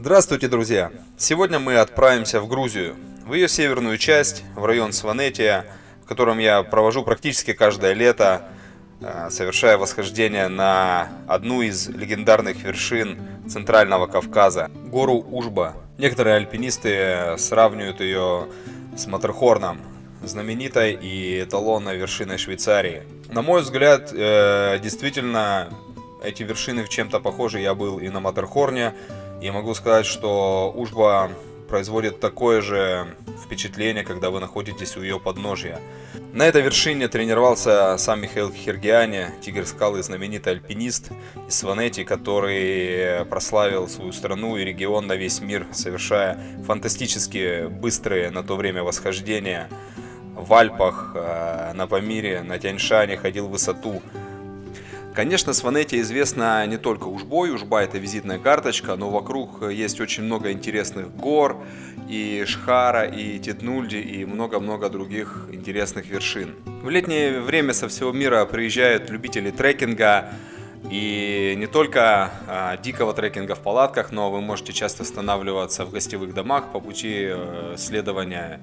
Здравствуйте, друзья! Сегодня мы отправимся в Грузию, в ее северную часть, в район Сванетия, в котором я провожу практически каждое лето, совершая восхождение на одну из легендарных вершин Центрального Кавказа, гору Ужба. Некоторые альпинисты сравнивают ее с Маттерхорном, знаменитой и эталонной вершиной Швейцарии. На мой взгляд, действительно, эти вершины в чем-то похожи. Я был и на Маттерхорне, и могу сказать, что Ужба производит такое же впечатление, когда вы находитесь у ее подножия. На этой вершине тренировался сам Михаил Хиргиани, Тигр Скалы, знаменитый альпинист из Сванети, который прославил свою страну и регион на весь мир, совершая фантастически быстрые на то время восхождения в Альпах, на Памире, на Тянь-Шане, ходил в высоту. Конечно, Сванетия известна не только Ужбой, Ужба это визитная карточка, но вокруг есть очень много интересных гор, и Шхара, и Тетнульди, и много-много других интересных вершин. В летнее время со всего мира приезжают любители трекинга, и не только дикого трекинга в палатках, но вы можете часто останавливаться в гостевых домах по пути следования.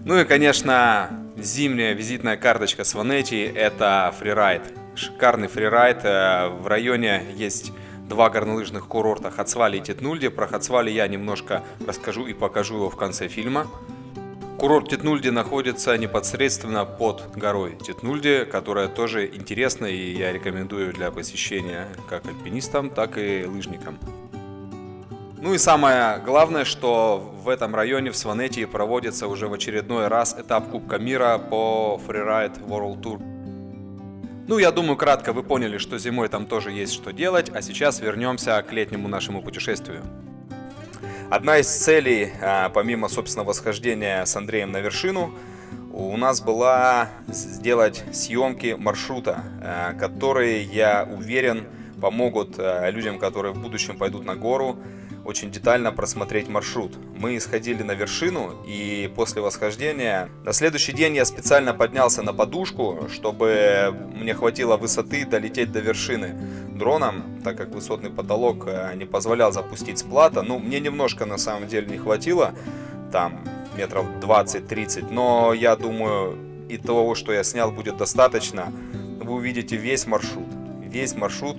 Ну и, конечно, зимняя визитная карточка Сванетии – это фрирайд. Шикарный фрирайд. В районе есть два горнолыжных курорта Хацвали и Тетнульди. Про Хацвали я немножко расскажу и покажу его в конце фильма. Курорт Тетнульди находится непосредственно под горой Тетнульди, которая тоже интересна, и я рекомендую для посещения как альпинистам, так и лыжникам. Ну и самое главное, что в этом районе, в Сванетии, проводится уже в очередной раз этап Кубка мира по Freeride World Tour. Ну, я думаю, кратко вы поняли, что зимой там тоже есть что делать, а сейчас вернемся к летнему нашему путешествию. Одна из целей, помимо, собственно, восхождения с Андреем на вершину, у нас была сделать съемки маршрута, которые, я уверен, помогут людям, которые в будущем пойдут на гору, очень детально просмотреть маршрут. Мы сходили на вершину, и после восхождения на следующий день я специально поднялся на подушку, чтобы мне хватило высоты долететь до вершины дроном, так как высотный потолок не позволял запустить с плата. Ну, мне немножко на самом деле не хватило, там метров 20-30, но я думаю, и того, что я снял, будет достаточно. Вы увидите весь маршрут,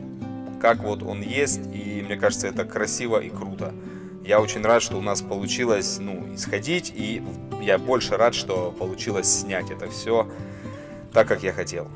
как вот он есть, и мне кажется, это красиво и круто. Я очень рад, что у нас получилось, исходить, и я больше рад, что получилось снять это все так, как я хотел.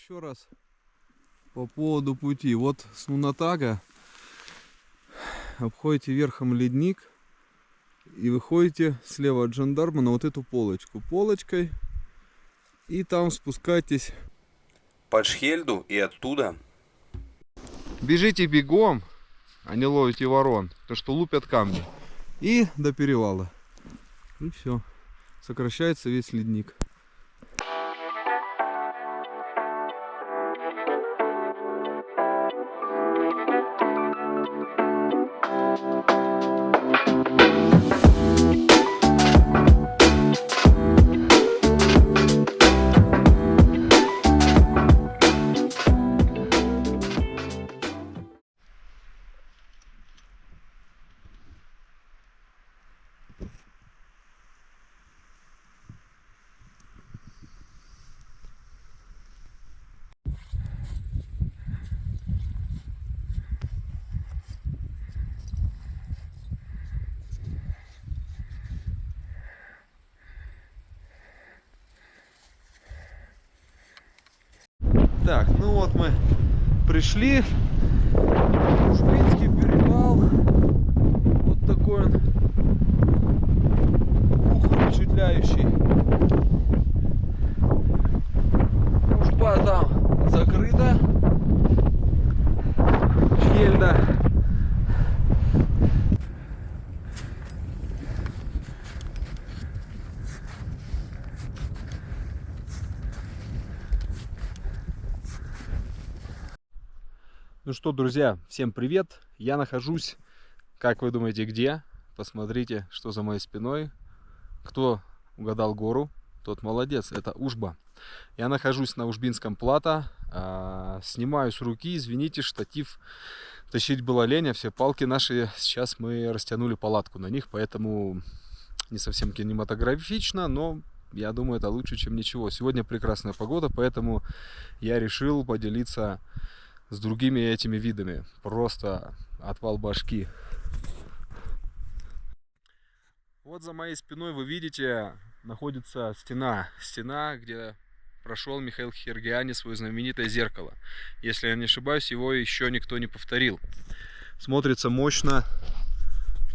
еще раз по поводу пути. Вот с Нунатага обходите верхом ледник и выходите слева от жандарма на вот эту полочку. Полочкой. И там спускайтесь под Шхельду и оттуда. Бежите бегом, а не ловите ворон, потому что лупят камни. И до перевала. И все. Сокращается весь ледник. Так, ну вот мы пришли. Ужбинский перевал. Вот такой он. Впечатляющий. Ужба там закрыта. Шхельда. Ну что, друзья, всем привет! Я нахожусь, как вы думаете, где? Посмотрите, что за моей спиной. Кто угадал гору, тот молодец, это Ужба. Я нахожусь на Ужбинском плато, снимаю с руки, извините, штатив тащить было лень, а все палки наши, сейчас мы растянули палатку на них, поэтому не совсем кинематографично, но я думаю, это лучше, чем ничего. Сегодня прекрасная погода, поэтому я решил поделиться с другими этими видами. Просто отвал башки. Вот за моей спиной вы видите, находится стена. Стена, где прошел Михаил Хиргиани свое знаменитое зеркало. Если я не ошибаюсь, его еще никто не повторил. Смотрится мощно,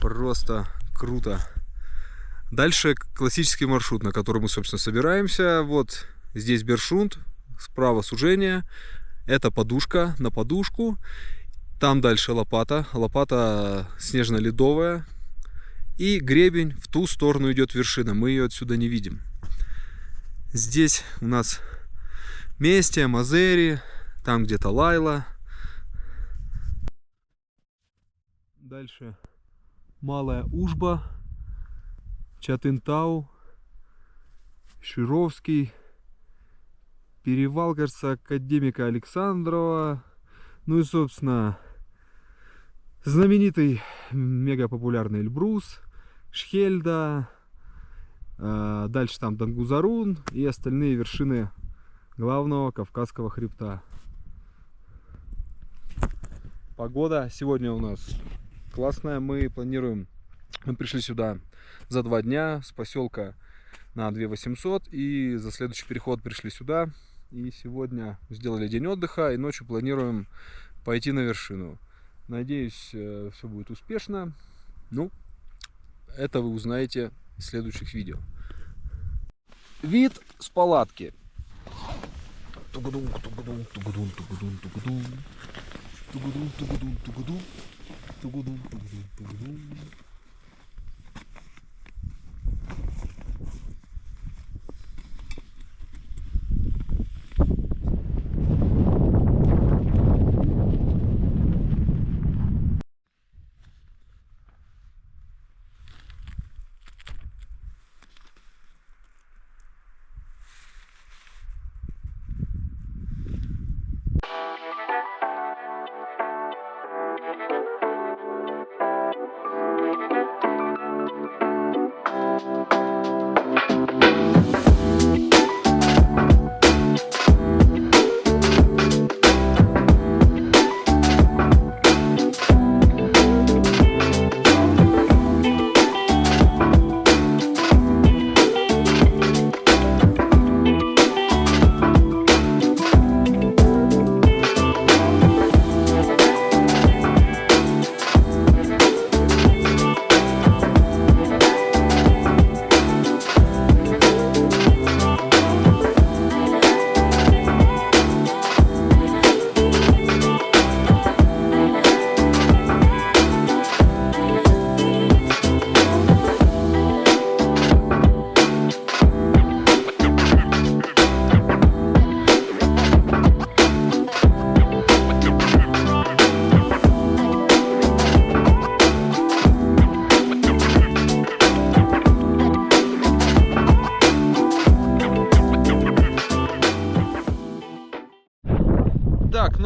просто круто. Дальше классический маршрут, на который мы, собственно, собираемся. Вот здесь Бершунд, справа сужение. Это подушка на подушку. Там дальше лопата. Лопата снежно-ледовая. И гребень в ту сторону идет вершина. Мы ее отсюда не видим. Здесь у нас Местия, Мазери. Там где-то Лайла. Дальше Малая Ужба. Чатынтау. Шировский. Перевал, кажется, академика Александрова. Ну и, собственно, знаменитый, мега популярный Эльбрус, Шхельда. Дальше там Дангузарун и остальные вершины главного Кавказского хребта. Погода сегодня у нас классная. Мы пришли сюда за 2 дня с поселка на 2800 и за следующий переход пришли сюда. И сегодня сделали день отдыха и ночью планируем пойти на вершину. Надеюсь, все будет успешно. Ну, это вы узнаете в следующих видео. Вид с палатки.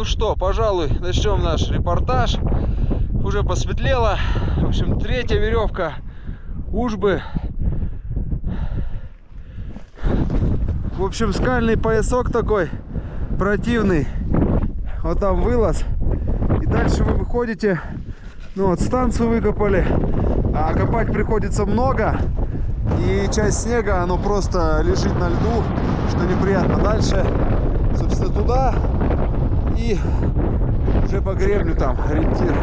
ну что, пожалуй, начнем наш репортаж. Уже посветлело. В общем, третья веревка. Уж бы. В общем, скальный поясок такой противный. Вот там вылаз. И дальше вы выходите. Ну вот, станцию выкопали. А копать приходится много. И часть снега, оно просто лежит на льду, что неприятно. Дальше, собственно, туда. И уже по гребню там ориентир.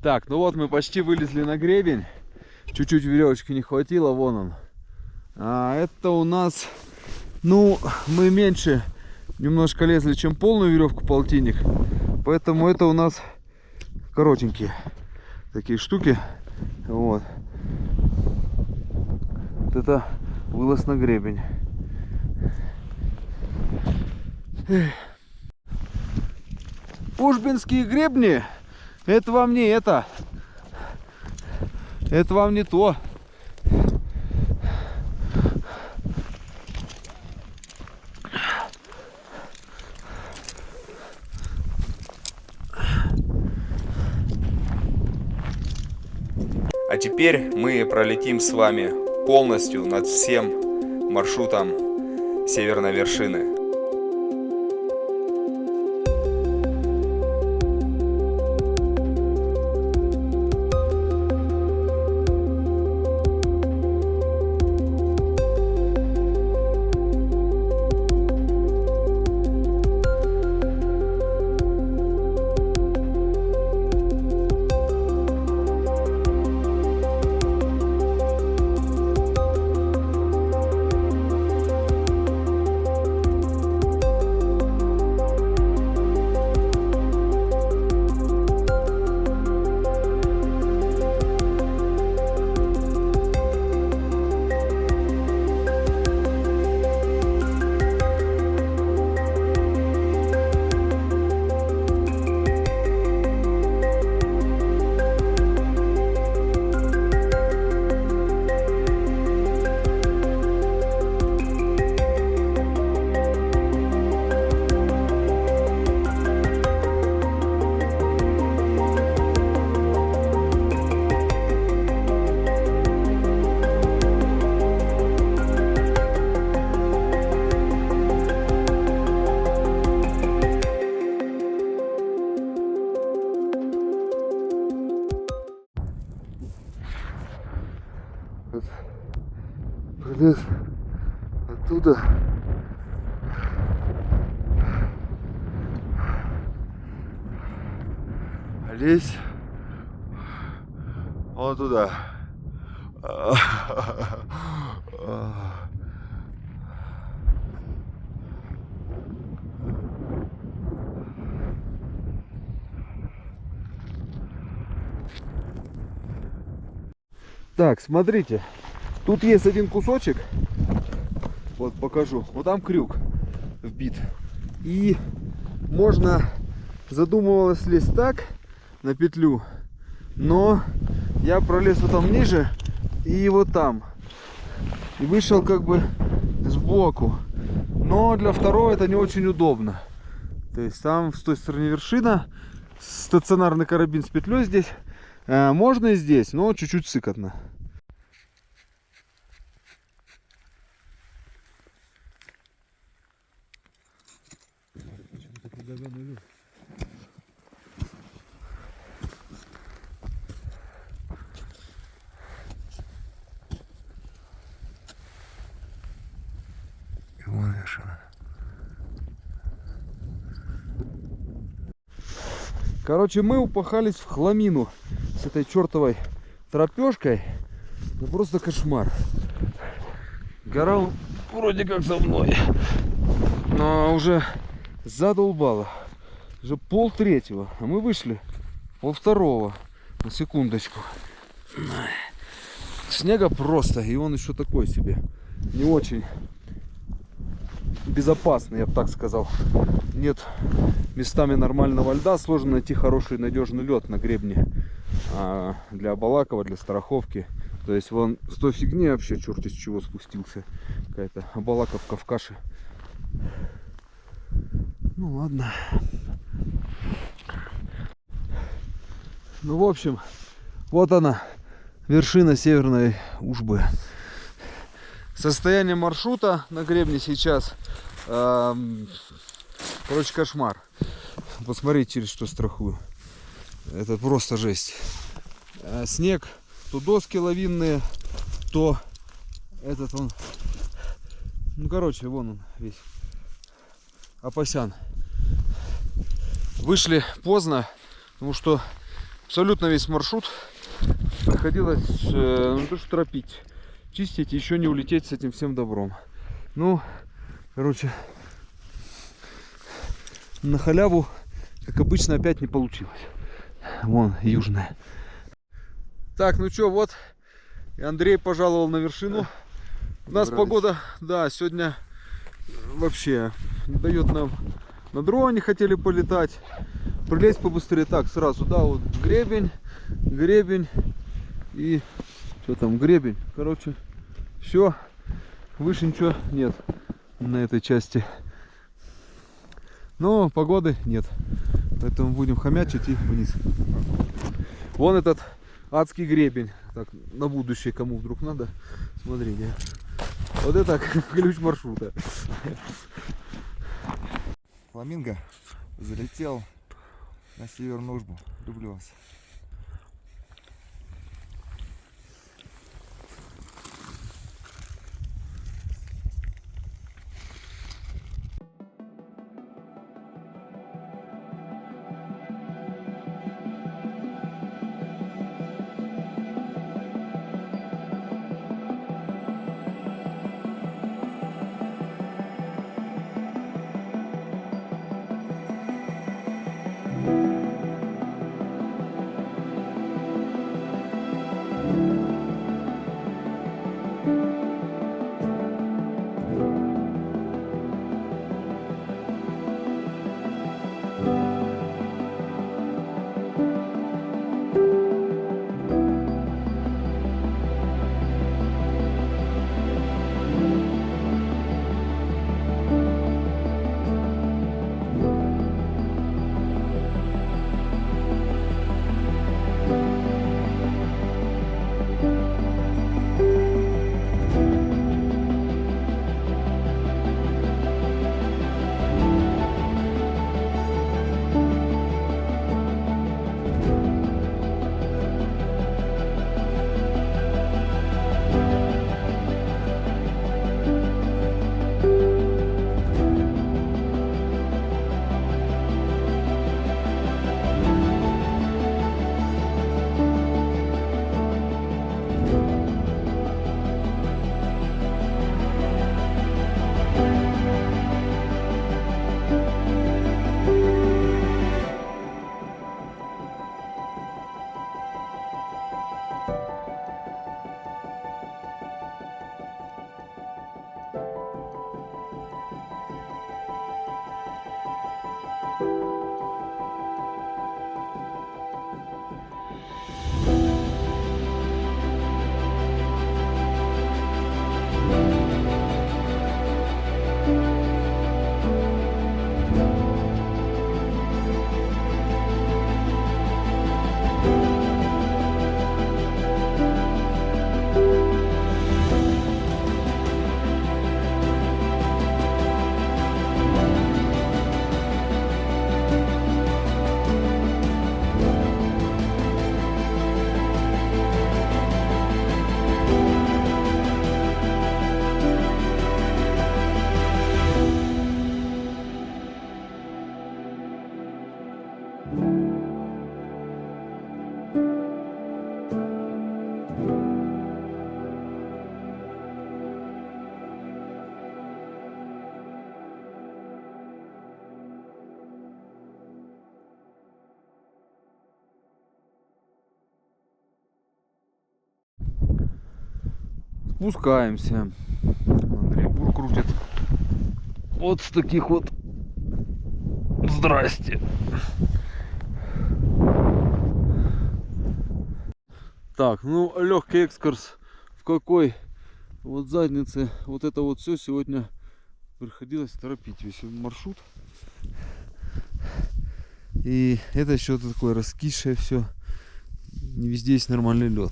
Так, ну вот мы почти вылезли на гребень. Чуть-чуть веревочки не хватило, вон он. А это у нас, ну, мы меньше немножко лезли, чем полную веревку полтинник. Поэтому это у нас коротенькие такие штуки. Вот. Вот это вылаз на гребень. Ужбинские гребни. Это вам не это. Это вам не то. А теперь мы пролетим с вами полностью над всем маршрутом северной вершины. Пролез оттуда. Лезь вон туда. Так, смотрите. Тут есть один кусочек. Вот покажу. Вот там крюк вбит. И можно, задумывалось лезть так на петлю. Но я пролез вот там ниже и вот там. И вышел как бы сбоку. Но для второго это не очень удобно. То есть там с той стороны вершина. Стационарный карабин с петлей здесь. Можно и здесь, но чуть-чуть сыкотно. Короче, мы упахались в хламину с этой чертовой тропешкой. Ну просто кошмар. Гора вроде как за мной, но уже задолбало. Уже 2:30, а мы вышли 2:30. На секундочку. Снега просто, и он еще такой себе. Не очень безопасный, я бы так сказал. Нет местами нормального льда, сложно найти хороший надежный лед на гребне. А для Абалакова, для страховки То есть вон с той фигни вообще черт из чего спустился. Какая-то Абалаковка в каше. Ну ладно. Ну в общем, вот она, вершина Северной Ужбы. Состояние маршрута на гребне сейчас, короче, кошмар. Посмотрите, через что страхую. Это просто жесть. Снег, то доски лавинные, то этот он. Ну короче, вон он весь. Апасян. Вышли поздно, потому что абсолютно весь маршрут приходилось ну, то, что торопить, чистить и еще не улететь с этим всем добром. Ну, короче, на халяву, как обычно, опять не получилось. Вон, южная. Так, ну что, вот и Андрей пожаловал на вершину. У нас погода, да, сегодня вообще не дает нам. На дроне хотели полетать, прилезть побыстрее. Так, сразу, да, вот гребень и что там, гребень. Короче, все, выше ничего нет на этой части. Но погоды нет, поэтому будем хомячить и вниз. Вон этот адский гребень. Так, на будущее, кому вдруг надо, смотрите. Вот это ключ маршрута. Фламинго залетел на Северную Ужбу. Люблю вас. Спускаемся. Андрей бур крутит. Вот с таких вот. Здрасте. Так, ну легкий экскурс в какой вот заднице вот это вот все сегодня приходилось торопить весь маршрут. И это еще такое раскисшее все. Не везде есть нормальный лед.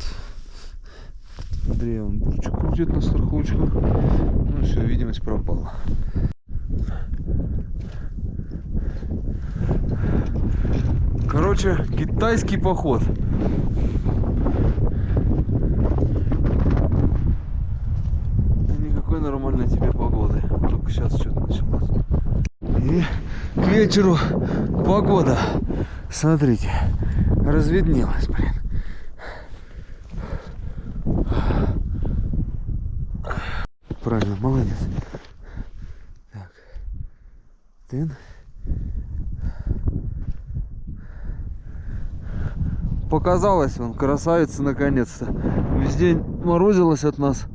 Андрей, он бурчик крутит на страховочку. Ну все, видимость пропала. Короче, китайский поход. Никакой нормальной тебе погоды. Только сейчас что-то началось. И к вечеру погода. Смотрите, разведнелась, блин. Правильно, молодец. Так. Тын. Показалось, он красавица наконец-то. Весь день морозилась от нас.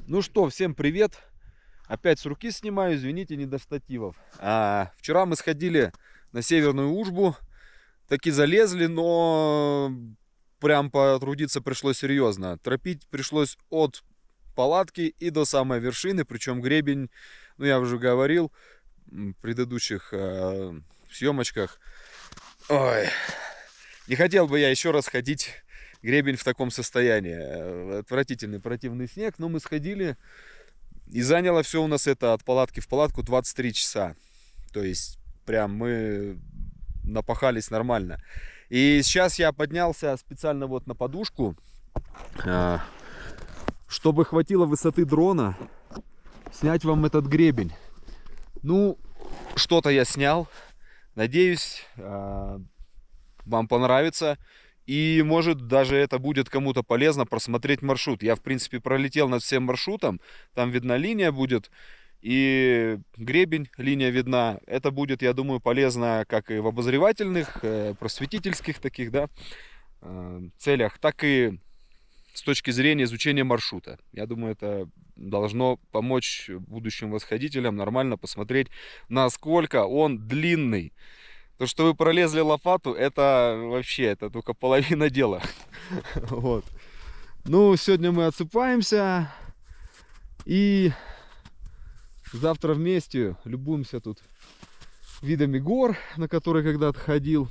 Ну что, всем привет. Опять с руки снимаю, извините, не до штативов. Вчера мы сходили на Северную Ужбу. Таки залезли, но прям потрудиться пришлось серьезно. Тропить пришлось от палатки и до самой вершины. Причем гребень, ну я уже говорил в предыдущих съемочках. Ой, не хотел бы я еще раз ходить гребень в таком состоянии. Отвратительный, противный снег. Но мы сходили, и заняло все у нас это от палатки в палатку 23 часа. То есть прям мы напахались нормально. И сейчас я поднялся специально вот на подушку, чтобы хватило высоты дрона снять вам этот гребень. Ну, что-то я снял. Надеюсь, вам понравится. И может даже это будет кому-то полезно просмотреть маршрут. Я в принципе пролетел над всем маршрутом. Там видна линия будет. И гребень, линия видна. Это будет, я думаю, полезно как и в обозревательных, просветительских таких, да, целях, так и с точки зрения изучения маршрута. Я думаю, это должно помочь будущим восходителям нормально посмотреть, насколько он длинный. То, что вы пролезли лопату, это вообще, это только половина дела. Вот. Ну, сегодня мы отсыпаемся. И завтра вместе любуемся тут видами гор, на которые когда-то ходил.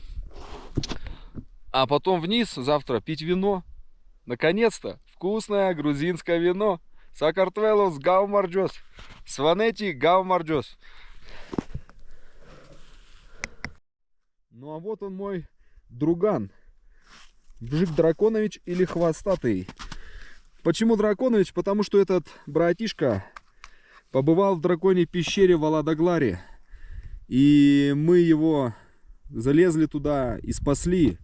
А потом вниз завтра пить вино. Наконец-то вкусное грузинское вино. Сакартвелос Гаумарджос. Сванети Гаумарджос. Ну а вот он мой друган. Бжик Драконович или Хвостатый. Почему Драконович? Потому что этот братишка побывал в драконьей пещере в Аладагларе. И мы его залезли туда и спасли.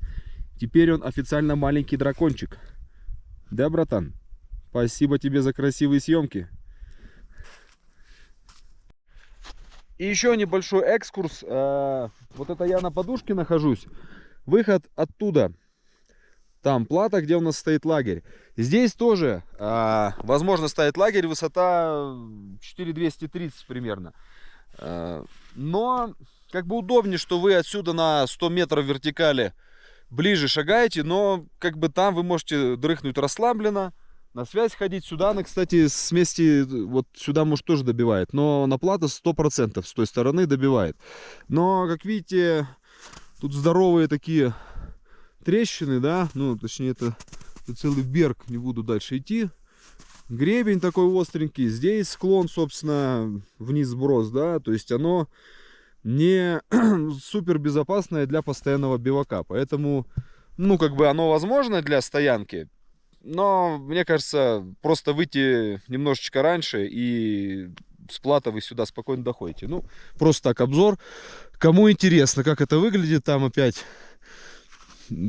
Теперь он официально маленький дракончик. Да, братан? Спасибо тебе за красивые съемки. И еще небольшой экскурс. Вот это я на подушке нахожусь. Выход оттуда. Там плата, где у нас стоит лагерь. Здесь тоже возможно стоит лагерь. Высота 4230 примерно. Но как бы удобнее, что вы отсюда на 100 метров вертикали ближе шагаете. Но как бы там вы можете дрыхнуть расслабленно. На связь ходить сюда, она, кстати, с мести вот сюда, может, тоже добивает. Но на плата 100% с той стороны добивает. Но, как видите, тут здоровые такие трещины, да. Ну, точнее, это целый берг, не буду дальше идти. Гребень такой остренький. Здесь склон, собственно, вниз сброс, да. То есть оно не супер безопасное для постоянного бивака. Поэтому, ну, как бы оно возможно для стоянки. Но, мне кажется, просто выйти немножечко раньше, и с плата вы сюда спокойно доходите. Ну, просто так обзор. Кому интересно, как это выглядит, там опять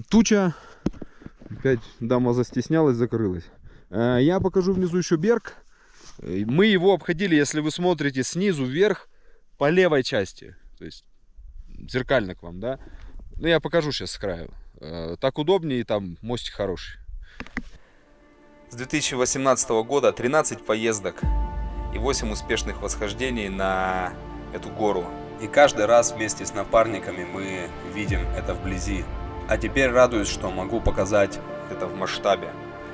туча. Опять дама застеснялась, закрылась. Я покажу внизу еще берг. Мы его обходили, если вы смотрите снизу вверх, по левой части. То есть зеркально к вам, да. Ну, я покажу сейчас с краю. Так удобнее, и там мостик хороший. С 2018 года 13 поездок и 8 успешных восхождений на эту гору. И каждый раз вместе с напарниками мы видим это вблизи. А теперь радуюсь, что могу показать это в масштабе.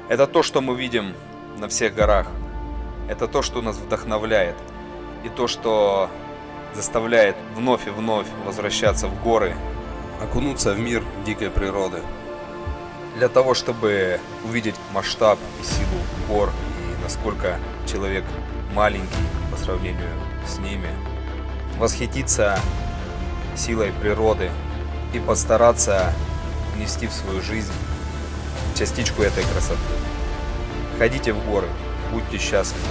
Это то, что мы видим на всех горах. Это то, что нас вдохновляет. И то, что заставляет вновь и вновь возвращаться в горы, окунуться в мир дикой природы. Для того, чтобы увидеть масштаб и силу гор и насколько человек маленький по сравнению с ними, восхититься силой природы и постараться внести в свою жизнь частичку этой красоты. Ходите в горы, будьте счастливы.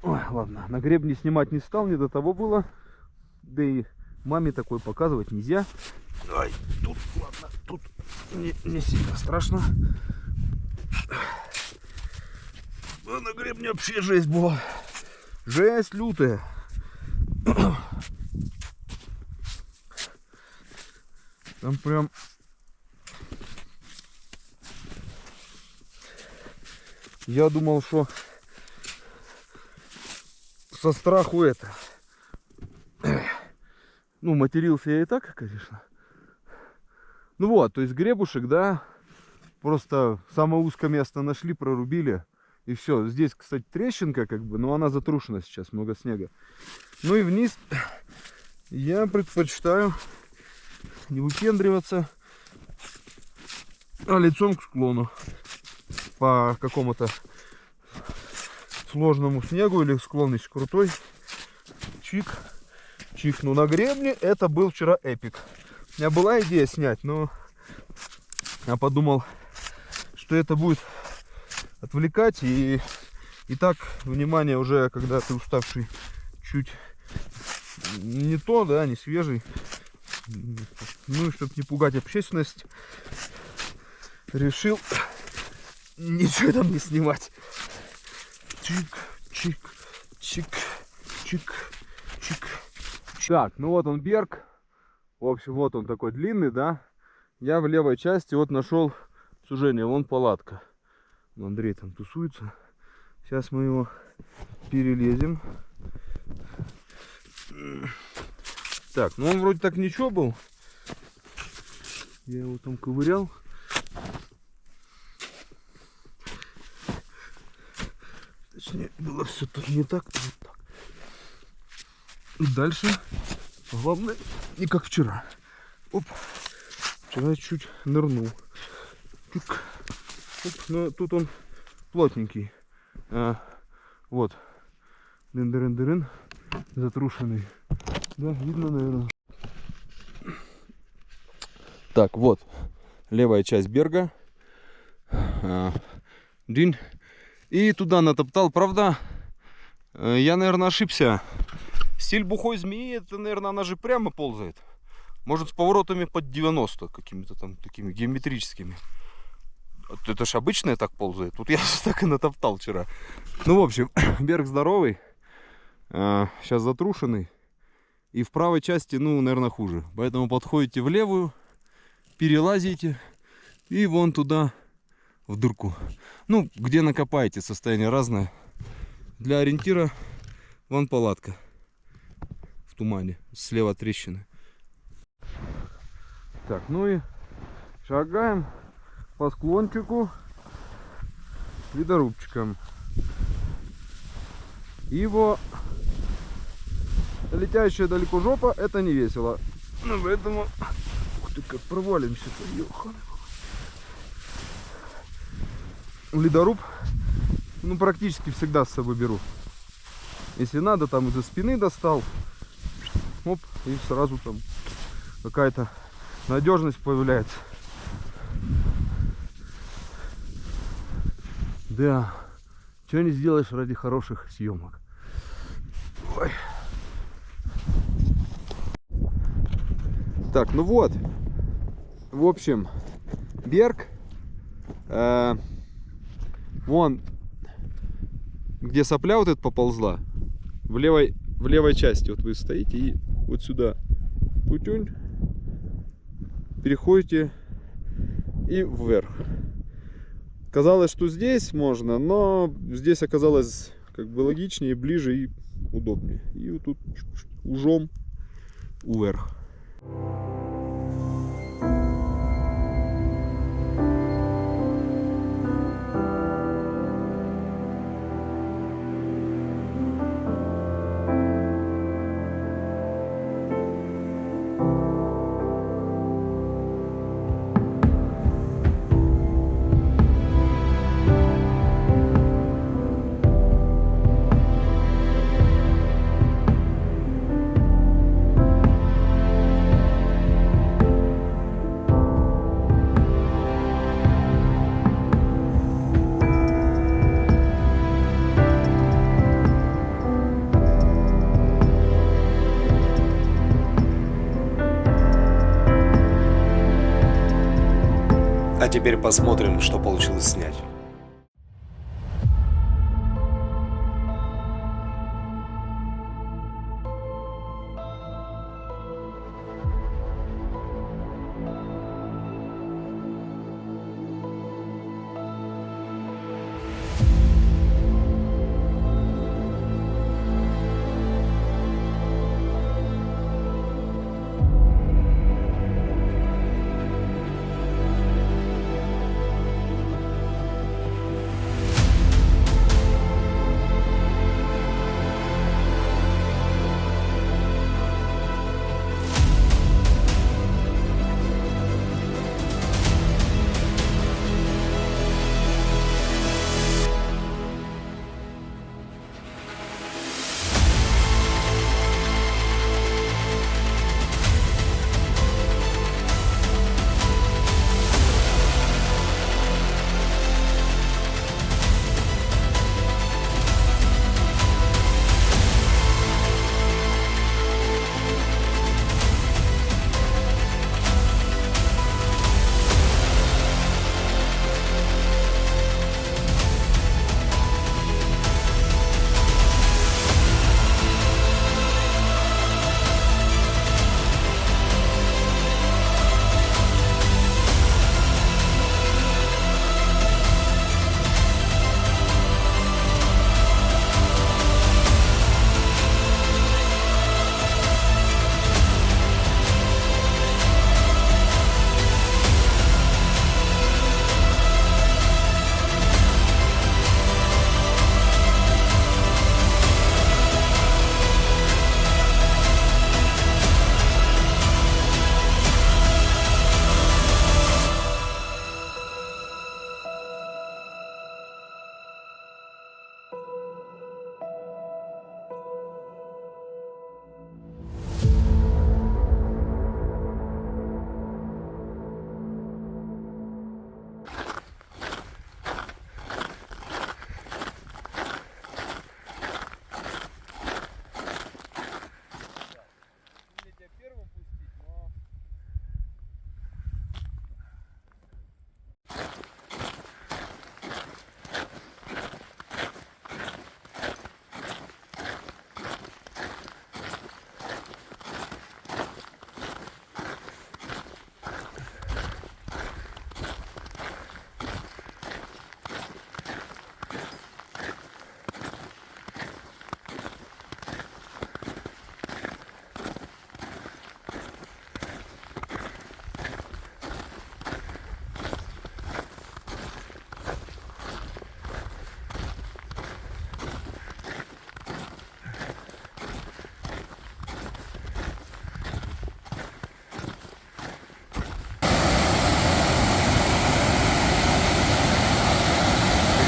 Ой, ладно, на гребне снимать не стал, не до того было. Да и маме такой показывать нельзя. Ай, тут, ладно, тут не сильно страшно. А на гребне вообще жесть была. Жесть лютая. Там прям... Я думал, что со страху это... Ну, матерился я и так, конечно. Ну вот, то есть гребушек, да, просто самое узкое место нашли, прорубили. И все. Здесь, кстати, трещинка, как бы, но она затрушена сейчас, много снега. Ну и вниз я предпочитаю не выпендриваться, а лицом к склону. По какому-то сложному снегу или склон еще крутой. Чик. Чик. Ну на гребне это был вчера эпик. У меня была идея снять, но я подумал, что это будет отвлекать. И так, внимание, уже когда ты уставший, чуть не то, да, не свежий. Ну и чтобы не пугать общественность, решил ничего там не снимать. Чик, чик, чик, чик, чик. Так, ну вот он берг. В общем, вот он такой длинный, да. Я в левой части вот нашел сужение. Вон палатка. Андрей там тусуется. Сейчас мы его перелезем. Так, ну он вроде так ничего был. Я его там ковырял. Точнее, было все тут не так. Вот так. И дальше, главное, не как вчера. Оп. Вчера чуть нырнул. Чук. Оп. Но тут он плотненький. Вот. Дын-дырын-дырын. Затрушенный. Да, видно, наверное. Так, вот. Левая часть берга. Дын. И туда натоптал. Правда, я, наверное, ошибся. Стиль бухой змеи, это, наверное, она же прямо ползает. Может, с поворотами под 90 какими-то там такими геометрическими. Это ж обычное так ползает. Тут я так и натоптал вчера. Ну, в общем, берег здоровый. Сейчас затрушенный. И в правой части, ну, наверное, хуже. Поэтому подходите в левую, перелазите и вон туда, в дырку. Ну, где накопаете, состояние разное. Для ориентира вон палатка. В тумане. Слева трещины. Так, ну и шагаем по склончику ледорубчиком. Его летящая далеко жопа, это не весело. Ну, поэтому... Ух ты, как провалимся-то, ёханый. Ледоруб, ну, практически всегда с собой беру. Если надо, там из-за спины достал. Оп, и сразу там какая-то надежность появляется. Да, что не сделаешь ради хороших съемок. Ой. Так, ну вот. В общем, берег. Вон, где сопля вот эта поползла. В левой части. Вот вы стоите и вот сюда. Путюнь. Переходите и вверх. Казалось, что здесь можно, но здесь оказалось как бы логичнее, ближе и удобнее. И вот тут ужом вверх. А теперь посмотрим, что получилось снять.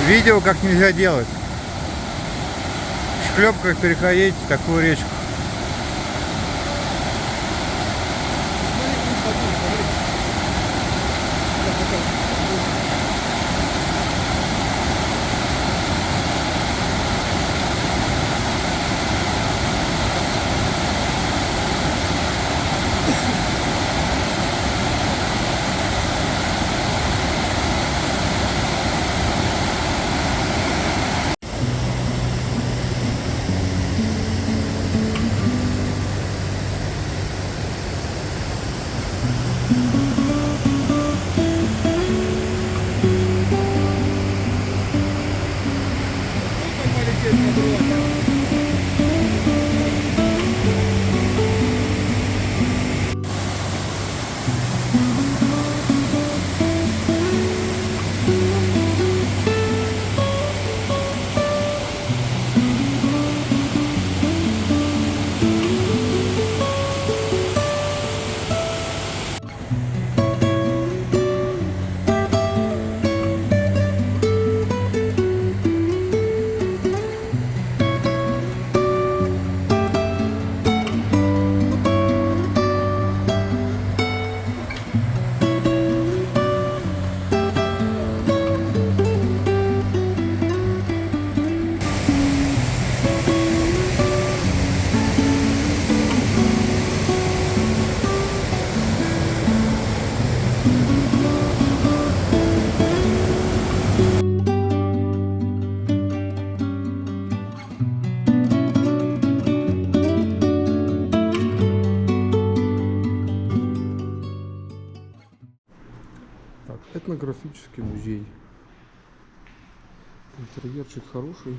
Видео как нельзя делать. В шлепках переходить такую речку. Так, этнографический музей. Интерьерчик хороший.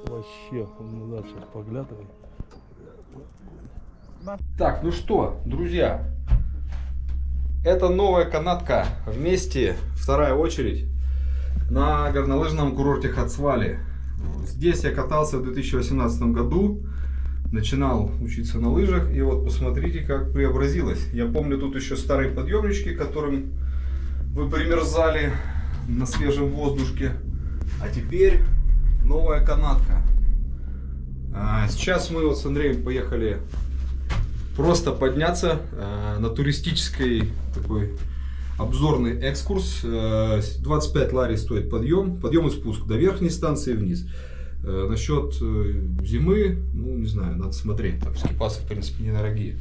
Вообще, он назад сейчас поглядывай. Так, ну что, друзья, это новая канатка вместе, вторая очередь, на горнолыжном курорте Хацвали. Здесь я катался в 2018 году, начинал учиться на лыжах, и вот посмотрите, как преобразилось. Я помню тут еще старые подъемнички, которым вы примерзали на свежем воздушке, а теперь новая канатка. Сейчас мы вот с Андреем поехали просто подняться на туристический такой обзорный экскурс. 25 лари стоит подъем и спуск до верхней станции вниз. Насчет зимы, ну не знаю, надо смотреть. Там скипасы в принципе недорогие.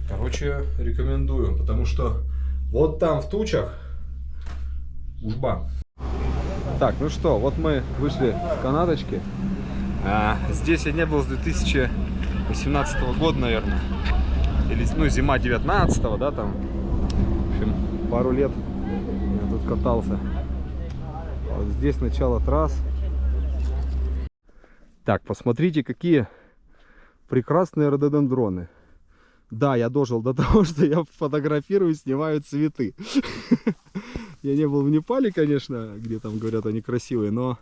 Короче, рекомендую, потому что вот там в тучах ужба. Так, ну что, вот мы вышли с канаточки. Здесь я не был с 2018 года, наверное. Или, ну, зима 19-го, да, там. В общем, пару лет я тут катался. Вот здесь начало трасс. Так, посмотрите, какие прекрасные рододендроны. Да, я дожил до того, что я фотографирую, снимаю цветы. Я не был в Непале, конечно, где там говорят они красивые, но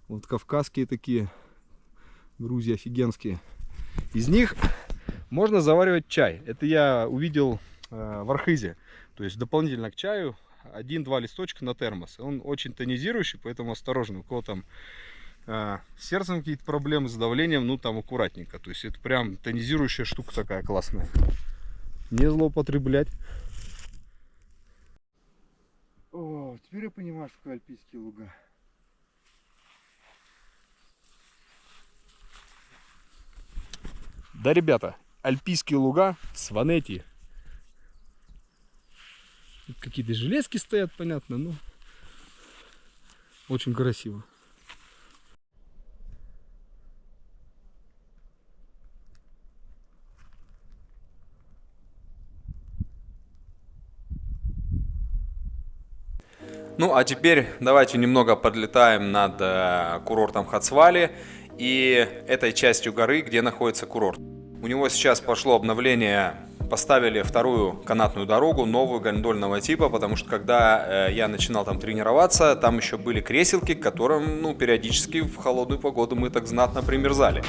вот кавказские такие, Грузия офигенские. Из них можно заваривать чай. Это я увидел в Архизе. То есть дополнительно к чаю 1-2 листочка на термос. Он очень тонизирующий, поэтому осторожно. У кого там с сердцем какие-то проблемы, с давлением, ну там аккуратненько. То есть это прям тонизирующая штука такая классная. Не злоупотреблять. О, теперь я понимаю, что такое альпийские луга. Да, ребята, альпийские луга в Сванетии. Тут какие-то железки стоят, понятно, но очень красиво. Ну, а теперь давайте немного подлетаем над курортом Хацвали и этой частью горы, где находится курорт. У него сейчас пошло обновление, поставили вторую канатную дорогу, новую гондольного типа, потому что когда я начинал там тренироваться, там еще были креселки, к которым, ну, периодически в холодную погоду мы так знатно примерзали.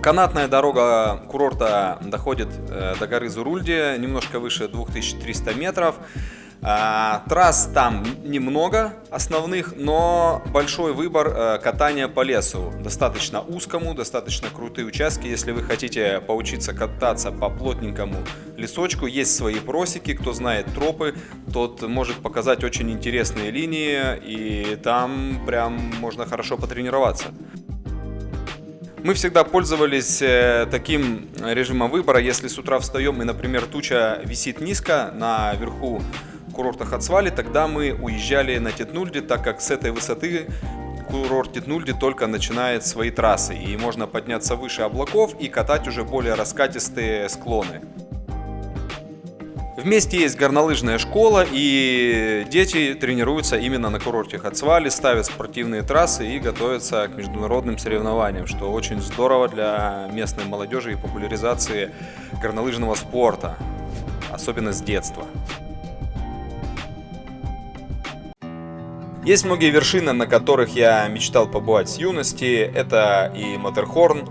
Канатная дорога курорта доходит до горы Зурульди, немножко выше 2300 метров. Трасс там немного основных, но большой выбор катания по лесу. Достаточно узкому, достаточно крутые участки. Если вы хотите поучиться кататься по плотненькому лесочку, есть свои просеки. Кто знает тропы, тот может показать очень интересные линии, и там прям можно хорошо потренироваться. Мы всегда пользовались таким режимом выбора. Если с утра встаем и, например, туча висит низко наверху курорта Хацвали, тогда мы уезжали на Тетнульди, так как с этой высоты курорт Тетнульди только начинает свои трассы, и можно подняться выше облаков и катать уже более раскатистые склоны. Вместе есть горнолыжная школа, и дети тренируются именно на курорте Хацвали, ставят спортивные трассы и готовятся к международным соревнованиям, что очень здорово для местной молодежи и популяризации горнолыжного спорта, особенно с детства. Есть многие вершины, на которых я мечтал побывать с юности. Это и Матерхорн,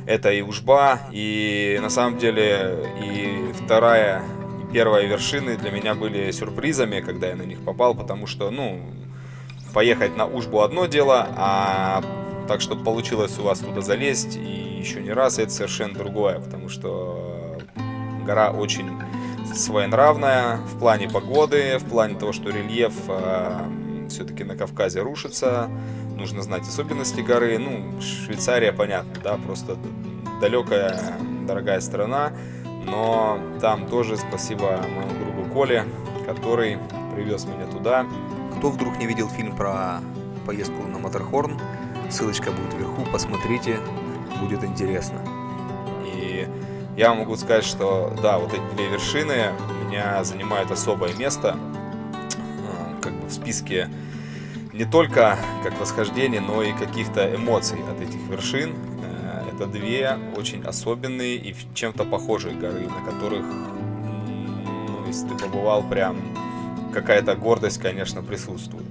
это и Ужба, и на самом деле и вторая, и первая вершины для меня были сюрпризами, когда я на них попал, потому что, ну, поехать на Ужбу одно дело, а так, чтобы получилось у вас туда залезть и еще не раз, это совершенно другое, потому что гора очень своенравная в плане погоды, в плане того, что рельеф все-таки на Кавказе рушится, нужно знать особенности горы. Ну, Швейцария, понятно, да, просто далекая, дорогая страна, но там тоже спасибо моему другу Коле, который привез меня туда. Кто вдруг не видел фильм про поездку на Матерхорн, ссылочка будет вверху, посмотрите, будет интересно. И я могу сказать, что да, вот эти две вершины у меня занимают особое место как бы в списке не только как восхождение, но и каких-то эмоций от этих вершин. Это две очень особенные и чем-то похожие горы, на которых, ну, если ты побывал, прям какая-то гордость, конечно, присутствует.